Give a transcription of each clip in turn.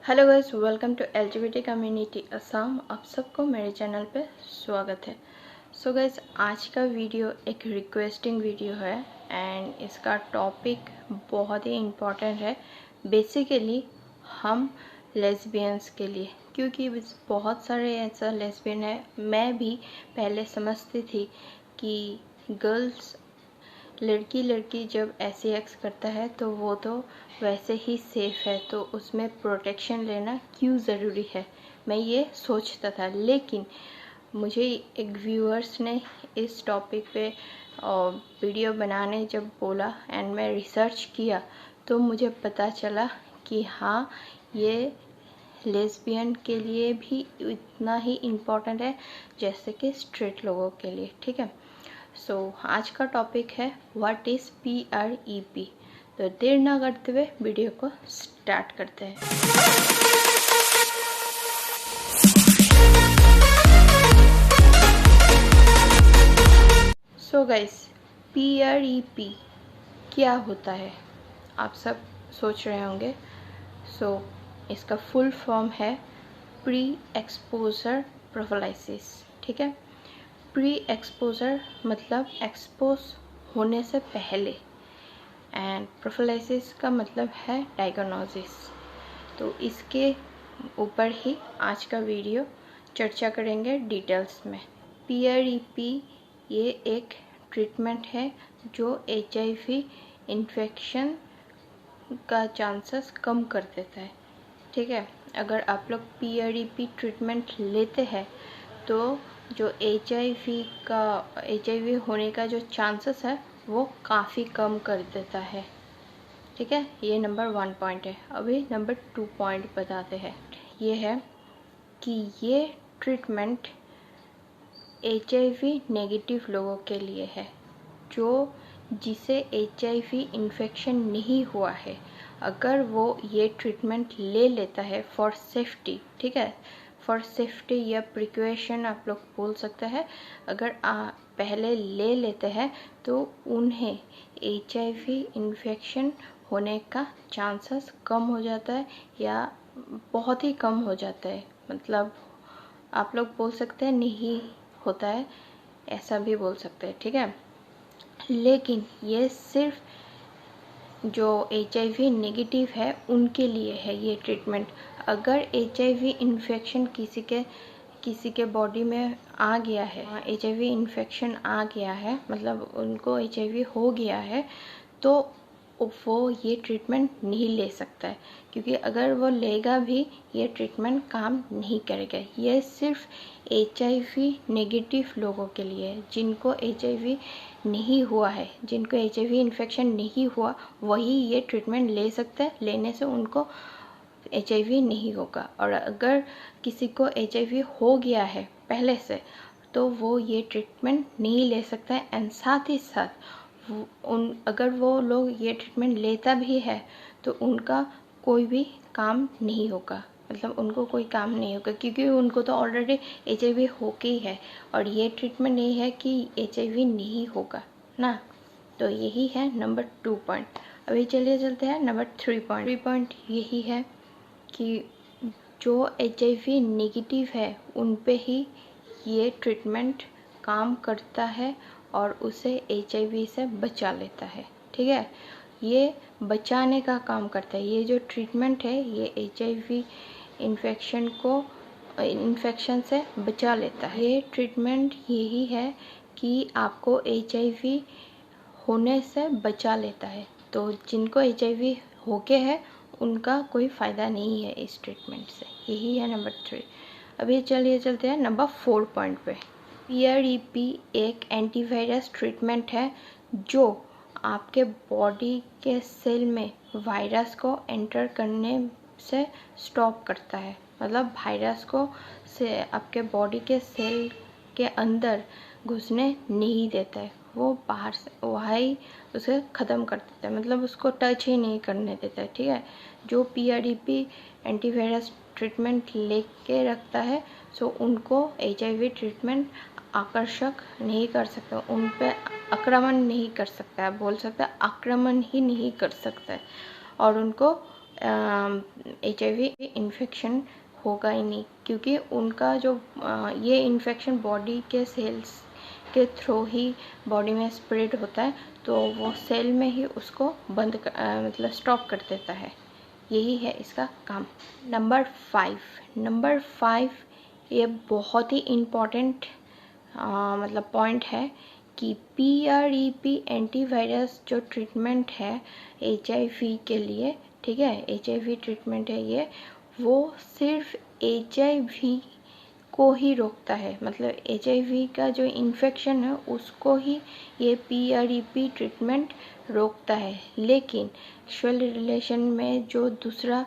Hello guys, welcome to LGBT community Assam. आप सबको मेरे चैनल पे स्वागत है। सो गाइस, आज का वीडियो एक रिक्वेस्टिंग वीडियो है एंड इसका टॉपिक बहुत ही इम्पोर्टेंट है बेसिकली हम लेस्बियंस के लिए, क्योंकि बहुत सारे ऐसा लेस्बियन है। मैं भी पहले समझती थी कि गर्ल्स लड़की जब ऐसे एक्स करता है तो वो तो वैसे ही सेफ है, तो उसमें प्रोटेक्शन लेना क्यों ज़रूरी है, मैं ये सोचता था। लेकिन मुझे एक व्यूअर्स ने इस टॉपिक पे वीडियो बनाने जब बोला एंड मैं रिसर्च किया तो मुझे पता चला कि हाँ, ये लेस्बियन के लिए भी इतना ही इम्पोर्टेंट है जैसे कि स्ट्रेट लोगों के लिए। ठीक है, सो आज का टॉपिक है व्हाट इज़ PREP। तो देर ना करते हुए वीडियो को स्टार्ट करते हैं। सो गाइस, PREP क्या होता है आप सब सोच रहे होंगे। सो इसका फुल फॉर्म है प्री एक्सपोजर प्रोफिलाइसिस। ठीक है, प्री एक्सपोजर मतलब एक्सपोज होने से पहले एंड प्रोफिलाइसिस का मतलब है डायग्नोसिस। तो इसके ऊपर ही आज का वीडियो चर्चा करेंगे डिटेल्स में। PREP ये एक ट्रीटमेंट है जो HIV इन्फेक्शन का चांसेस कम कर देता है। ठीक है, अगर आप लोग PREP ट्रीटमेंट लेते हैं तो जो HIV होने का जो चांसेस है वो काफ़ी कम कर देता है। ठीक है, ये नंबर 1 पॉइंट है। अभी नंबर 2 पॉइंट बताते हैं। ये है कि ये ट्रीटमेंट HIV नेगेटिव लोगों के लिए है, जिसे HIV इन्फेक्शन नहीं हुआ है। अगर वो ये ट्रीटमेंट ले लेता है फॉर सेफ्टी, ठीक है, फॉर सेफ्टी या प्रिकॉशन आप लोग बोल सकते हैं, अगर पहले ले लेते हैं तो उन्हें HIV इन्फेक्शन होने का चांसेस कम हो जाता है या बहुत ही कम हो जाता है। मतलब आप लोग बोल सकते हैं नहीं होता है, ऐसा भी बोल सकते हैं। ठीक है, लेकिन ये सिर्फ जो HIV नेगेटिव है उनके लिए है ये ट्रीटमेंट। अगर HIV इन्फेक्शन किसी के बॉडी में आ गया है, HIV इन्फेक्शन आ गया है, मतलब उनको HIV हो गया है, तो वो ये ट्रीटमेंट नहीं ले सकता है, क्योंकि अगर वो लेगा भी ये ट्रीटमेंट काम नहीं करेगा। ये सिर्फ HIV नेगेटिव लोगों के लिए है। जिनको HIV नहीं हुआ है, जिनको HIV इन्फेक्शन नहीं हुआ, वही ये ट्रीटमेंट ले सकता है। लेने से उनको HIV नहीं होगा। और अगर किसी को HIV हो गया है पहले से, तो वो ये ट्रीटमेंट नहीं ले सकता है। एंड साथ ही साथ अगर वो लोग ये ट्रीटमेंट लेता भी है तो उनका कोई भी काम नहीं होगा, मतलब उनको कोई काम नहीं होगा, क्योंकि उनको तो ऑलरेडी HIV होके ही है और ये ट्रीटमेंट नहीं है कि HIV नहीं होगा ना। तो यही है नंबर 2 पॉइंट। अभी चलिए चलते हैं नंबर 3 पॉइंट। 3 पॉइंट यही है कि जो HIV नेगेटिव है उन पे ही ये ट्रीटमेंट काम करता है और उसे HIV से बचा लेता है। ठीक है, ये बचाने का काम करता है। ये जो ट्रीटमेंट है ये HIV इन्फेक्शन से बचा लेता है। ये ट्रीटमेंट यही है कि आपको HIV होने से बचा लेता है। तो जिनको HIV हो गया है उनका कोई फ़ायदा नहीं है इस ट्रीटमेंट से। यही है नंबर 3। अभी चलिए चलते हैं नंबर 4 पॉइंट पे। PREP एक एंटीवायरस ट्रीटमेंट है जो आपके बॉडी के सेल में वायरस को एंटर करने से स्टॉप करता है। मतलब वायरस को से आपके बॉडी के सेल के अंदर घुसने नहीं देता है, वो बाहर से वही उसे ख़त्म कर देता है, मतलब उसको टच ही नहीं करने देता है। ठीक है, जो PREP एंटीवायरस ट्रीटमेंट लेके रखता है, सो उनको HIV ट्रीटमेंट आकर्षक नहीं कर सकता, उन पे आक्रमण नहीं कर सकता है, बोल सकता है आक्रमण ही नहीं कर सकता है, और उनको HIV इन्फेक्शन होगा ही नहीं, क्योंकि उनका जो ये इन्फेक्शन बॉडी के सेल्स के थ्रू ही बॉडी में स्प्रेड होता है, तो वो सेल में ही उसको मतलब स्टॉप कर देता है। यही है इसका काम। नंबर 5 ये बहुत ही इम्पॉर्टेंट मतलब पॉइंट है कि PrEP एंटीवायरस जो ट्रीटमेंट है HIV के लिए, ठीक है, HIV ट्रीटमेंट है ये, वो सिर्फ HIV को ही रोकता है, मतलब HIV का जो इन्फेक्शन है उसको ही ये PrEP ट्रीटमेंट रोकता है। लेकिन सेक्सुअल रिलेशन में जो दूसरा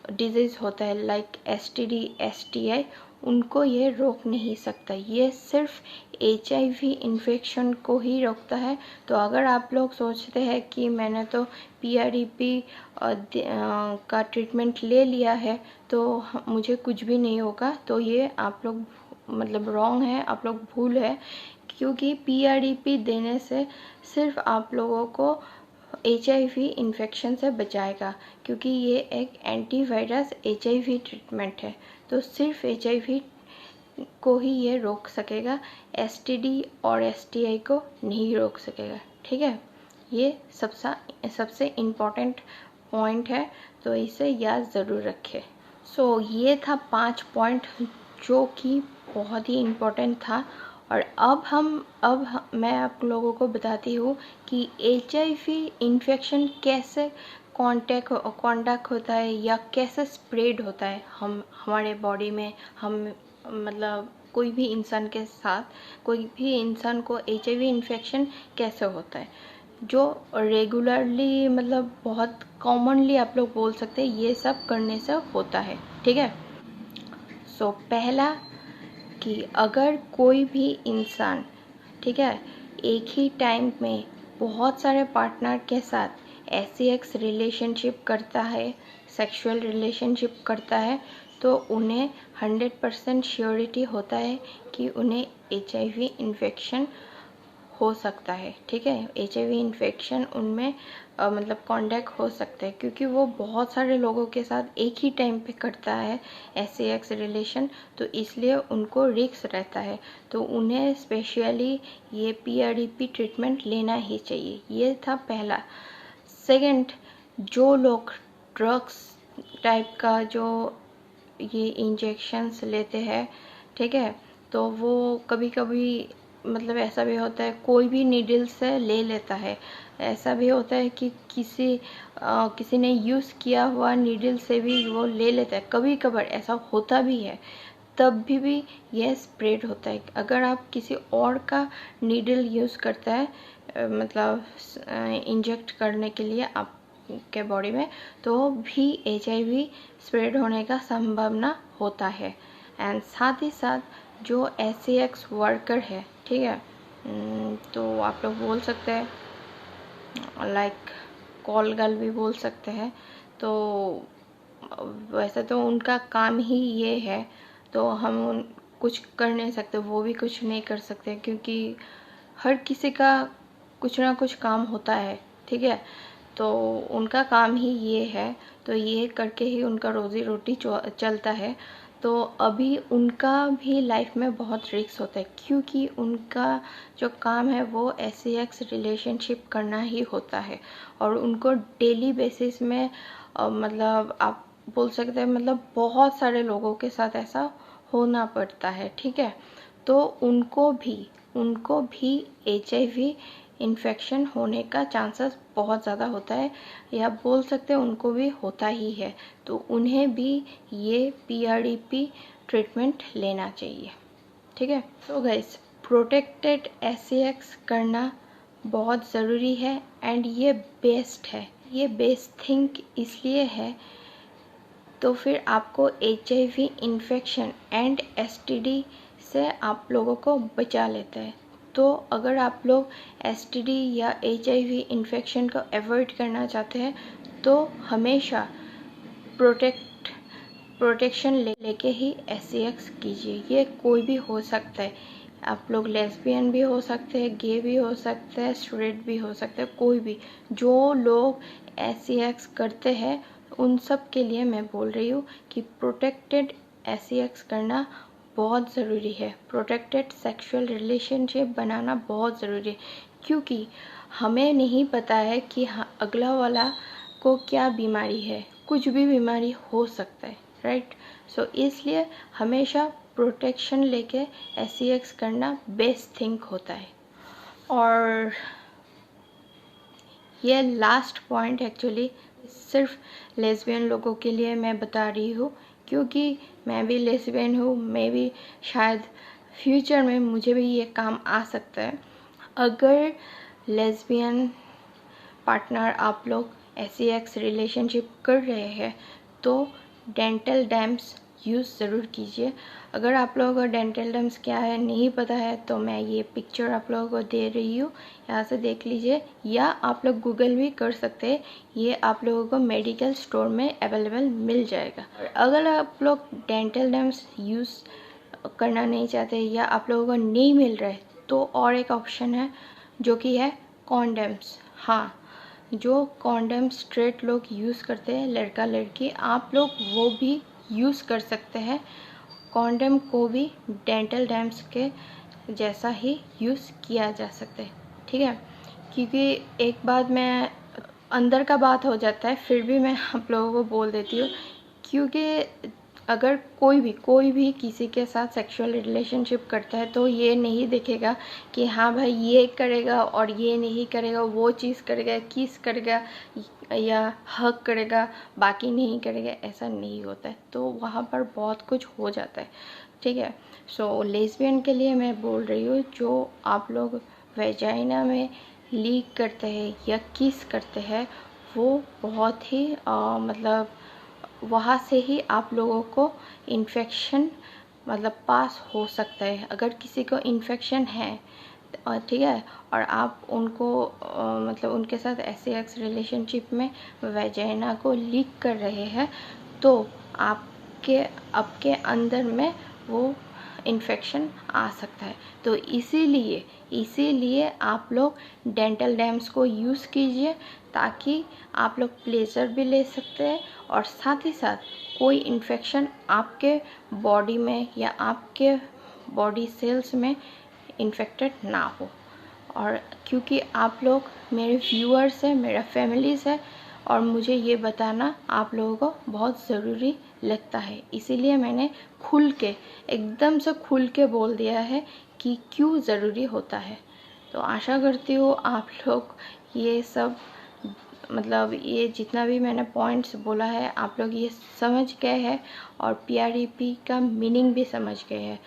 डिजीज़ होता है लाइक STD STI, उनको ये रोक नहीं सकता, ये सिर्फ HIV इन्फेक्शन को ही रोकता है। तो अगर आप लोग सोचते हैं कि मैंने तो PrEP का ट्रीटमेंट ले लिया है तो मुझे कुछ भी नहीं होगा, तो ये आप लोग मतलब रॉन्ग है, आप लोग भूल है, क्योंकि PrEP देने से सिर्फ आप लोगों को HIV इन्फेक्शन से बचाएगा, क्योंकि ये एक एंटीवायरस HIV ट्रीटमेंट है, तो सिर्फ HIV को ही ये रोक सकेगा, STD और STI को नहीं रोक सकेगा, ठीक है। ये सबसे इम्पॉर्टेंट पॉइंट है, तो इसे याद ज़रूर रखें। सो ये था 5 पॉइंट जो कि बहुत ही इम्पोर्टेंट था। और अब मैं आप लोगों को बताती हूँ कि HIV इन्फेक्शन कैसे कॉन्टैक्ट होता है या कैसे स्प्रेड होता है हमारे बॉडी में, हम मतलब कोई भी इंसान के साथ, कोई भी इंसान को HIV इन्फेक्शन कैसे होता है, जो रेगुलरली मतलब बहुत कॉमनली आप लोग बोल सकते हैं ये सब करने से होता है, ठीक है। सो पहला कि अगर कोई भी इंसान, ठीक है, एक ही टाइम में बहुत सारे पार्टनर के साथ SEX रिलेशनशिप करता है, सेक्सुअल रिलेशनशिप करता है, तो उन्हें 100% श्योरिटी होता है कि उन्हें HIV इन्फेक्शन हो सकता है, ठीक है। HIV इन्फेक्शन उनमें मतलब कॉन्टैक्ट हो सकता है, क्योंकि वो बहुत सारे लोगों के साथ एक ही टाइम पे करता है SEX रिलेशन, तो इसलिए उनको रिस्क रहता है, तो उन्हें स्पेशली ये PrEP ट्रीटमेंट लेना ही चाहिए। ये था पहला। सेकंड, जो लोग ड्रग्स टाइप का जो ये इंजेक्शंस लेते हैं, ठीक है, तो वो कभी कभी मतलब ऐसा भी होता है कोई भी नीडल से ले लेता है, ऐसा भी होता है कि किसी ने यूज़ किया हुआ नीडल से भी वो ले लेता है, कभी कभार ऐसा होता भी है, तब भी यह स्प्रेड होता है। अगर आप किसी और का नीडल यूज़ करता है मतलब इंजेक्ट करने के लिए आपके बॉडी में, तो भी HIV स्प्रेड होने का संभावना होता है। एंड साथ ही साथ जो SEX वर्कर है, ठीक है, तो आप लोग बोल सकते हैं लाइक कॉल गर्ल भी बोल सकते हैं, तो वैसे तो उनका काम ही ये है, तो हम कुछ कर नहीं सकते, वो भी कुछ नहीं कर सकते, क्योंकि हर किसी का कुछ ना कुछ काम होता है, ठीक है, तो उनका काम ही ये है, तो ये करके ही उनका रोजी रोटी चलता है। तो अभी उनका भी लाइफ में बहुत रिस्क होता है, क्योंकि उनका जो काम है वो SEX रिलेशनशिप करना ही होता है, और उनको डेली बेसिस में मतलब आप बोल सकते हैं मतलब बहुत सारे लोगों के साथ ऐसा होना पड़ता है, ठीक है। तो उनको भी HIV इन्फेक्शन होने का चांसेस बहुत ज़्यादा होता है, या बोल सकते हैं उनको भी होता ही है, तो उन्हें भी ये PrEP ट्रीटमेंट लेना चाहिए, ठीक है। तो गाइस, प्रोटेक्टेड SEX करना बहुत ज़रूरी है, एंड ये बेस्ट है, ये बेस्ट थिंग इसलिए है, तो फिर आपको HIV इन्फेक्शन एंड STD से आप लोगों को बचा लेता है। तो अगर आप लोग STD या HIV इन्फेक्शन को अवॉइड करना चाहते हैं, तो हमेशा प्रोटेक्शन लेके ही SEX कीजिए। ये कोई भी हो सकता है, आप लोग लेस्बियन भी हो सकते हैं, गे भी हो सकते हैं, स्ट्रेट भी हो सकते हैं, कोई भी जो लोग SEX करते हैं उन सब के लिए मैं बोल रही हूँ कि प्रोटेक्टेड SEX करना बहुत ज़रूरी है। प्रोटेक्टेड सेक्सुअल रिलेशनशिप बनाना बहुत ज़रूरी है, क्योंकि हमें नहीं पता है कि अगला वाला को क्या बीमारी है, कुछ भी बीमारी हो सकता है, राइट। सो इसलिए हमेशा प्रोटेक्शन लेके SEX करना बेस्ट थिंग होता है। और ये लास्ट पॉइंट एक्चुअली सिर्फ लेस्बियन लोगों के लिए मैं बता रही हूँ, क्योंकि मैं भी लेस्बियन हूँ, मैं भी शायद फ्यूचर में मुझे भी ये काम आ सकता है। अगर लेस्बियन पार्टनर आप लोग SEX रिलेशनशिप कर रहे हैं तो डेंटल डैम्स यूज़ ज़रूर कीजिए। अगर आप लोगों को डेंटल डैम्स क्या है नहीं पता है तो मैं ये पिक्चर आप लोगों को दे रही हूँ, यहाँ से देख लीजिए, या आप लोग गूगल भी कर सकते हैं, ये आप लोगों को मेडिकल स्टोर में अवेलेबल मिल जाएगा। और अगर आप लोग डेंटल डैम्स यूज़ करना नहीं चाहते या आप लोगों को नहीं मिल रहा है तो और एक ऑप्शन है जो कि है कॉन्डम्स। हाँ, जो कॉन्डम स्ट्रेट लोग यूज़ करते हैं, लड़का लड़की, आप लोग वो भी यूज़ कर सकते हैं। कॉन्डम को भी डेंटल डैम्स के जैसा ही यूज़ किया जा सकता है, ठीक है। क्योंकि एक बात मैं अंदर का बात हो जाता है, फिर भी मैं आप लोगों को बोल देती हूँ, क्योंकि अगर कोई भी किसी के साथ सेक्सुअल रिलेशनशिप करता है तो ये नहीं देखेगा कि हाँ भाई ये करेगा और ये नहीं करेगा, वो चीज़ करेगा, किस करेगा या हक करेगा, बाकी नहीं करेगा, ऐसा नहीं होता है। तो वहाँ पर बहुत कुछ हो जाता है, ठीक है। सो लेस्बियन के लिए मैं बोल रही हूँ, जो आप लोग वेजाइना में लीक करते हैं या किस करते हैं वो बहुत ही मतलब वहाँ से ही आप लोगों को इन्फेक्शन मतलब पास हो सकता है। अगर किसी को इन्फेक्शन है ठीक है, और आप उनको मतलब उनके साथ SEX रिलेशनशिप में वेजाइना को लीक कर रहे हैं तो आपके अंदर में वो इन्फेक्शन आ सकता है। तो इसीलिए आप लोग डेंटल डैम्स को यूज़ कीजिए, ताकि आप लोग प्लेजर भी ले सकते हैं और साथ ही साथ कोई इन्फेक्शन आपके बॉडी में या आपके बॉडी सेल्स में इन्फेक्टेड ना हो। और क्योंकि आप लोग मेरे व्यूअर्स हैं, मेरा फैमिलीज़ है, और मुझे ये बताना आप लोगों को बहुत ज़रूरी लगता है, इसीलिए मैंने एकदम से खुल के बोल दिया है कि क्यों ज़रूरी होता है। तो आशा करती हूँ आप लोग ये सब मतलब ये जितना भी मैंने पॉइंट्स बोला है आप लोग ये समझ गए हैं और PREP का मीनिंग भी समझ गए हैं।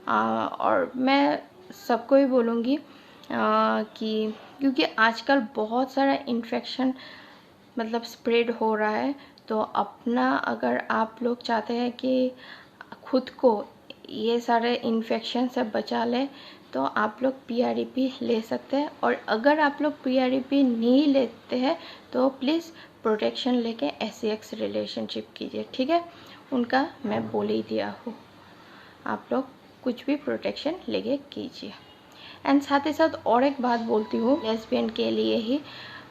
और मैं सबको ही बोलूँगी कि क्योंकि आजकल बहुत सारा इन्फेक्शन मतलब स्प्रेड हो रहा है, तो अपना अगर आप लोग चाहते हैं कि खुद को ये सारे इन्फेक्शन से बचा लें तो आप लोग PREP ले सकते हैं। और अगर आप लोग PREP नहीं लेते हैं तो प्लीज़ प्रोटेक्शन लेके SEX रिलेशनशिप कीजिए, ठीक है। उनका मैं बोल ही दिया हूँ, आप लोग कुछ भी प्रोटेक्शन लेके कीजिए। एंड साथ ही साथ और एक बात बोलती हूँ लेस्बियन के लिए ही,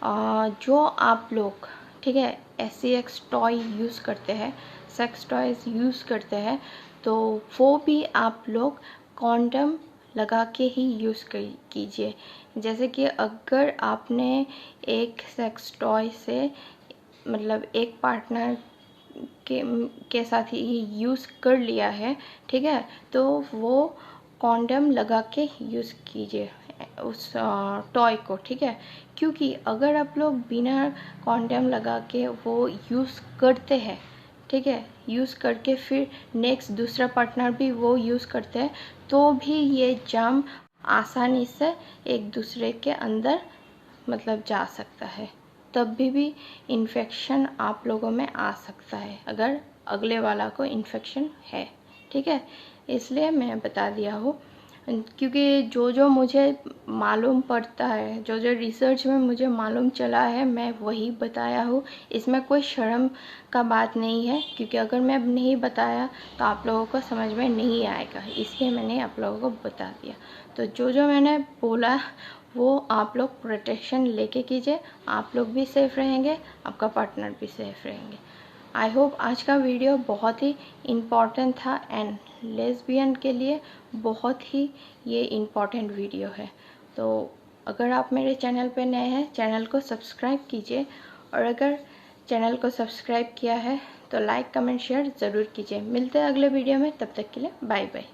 जो आप लोग ठीक है SEX टॉय यूज़ करते हैं, सेक्स टॉयज़ यूज़ करते हैं, तो वो भी आप लोग कॉन्डम लगा के ही यूज़ कीजिए। जैसे कि अगर आपने एक सेक्स टॉय से मतलब एक पार्टनर के साथ ही यूज़ कर लिया है, ठीक है, तो वो कॉन्डम लगा के यूज़ कीजिए उस टॉय को, ठीक है। क्योंकि अगर आप लोग बिना कॉन्डम लगा के वो यूज़ करते हैं, ठीक है, यूज़ करके फिर नेक्स्ट दूसरा पार्टनर भी वो यूज़ करते हैं, तो भी ये जर्म आसानी से एक दूसरे के अंदर मतलब जा सकता है, तब भी इन्फेक्शन आप लोगों में आ सकता है अगर अगले वाला को इन्फेक्शन है, ठीक है। इसलिए मैं बता दिया हूँ क्योंकि जो मुझे मालूम पड़ता है, जो रिसर्च में मुझे मालूम चला है, मैं वही बताया हूँ। इसमें कोई शर्म का बात नहीं है, क्योंकि अगर मैं नहीं बताया तो आप लोगों को समझ में नहीं आएगा, इसलिए मैंने आप लोगों को बता दिया। तो जो मैंने बोला वो आप लोग प्रोटेक्शन लेके कीजिए, आप लोग भी सेफ़ रहेंगे, आपका पार्टनर भी सेफ़ रहेंगे। आई होप आज का वीडियो बहुत ही इम्पॉर्टेंट था एंड लेस्बियन के लिए बहुत ही ये इम्पॉर्टेंट वीडियो है। तो अगर आप मेरे चैनल पे नए हैं, चैनल को सब्सक्राइब कीजिए, और अगर चैनल को सब्सक्राइब किया है तो लाइक कमेंट शेयर ज़रूर कीजिए। मिलते हैं अगले वीडियो में, तब तक के लिए बाय बाय।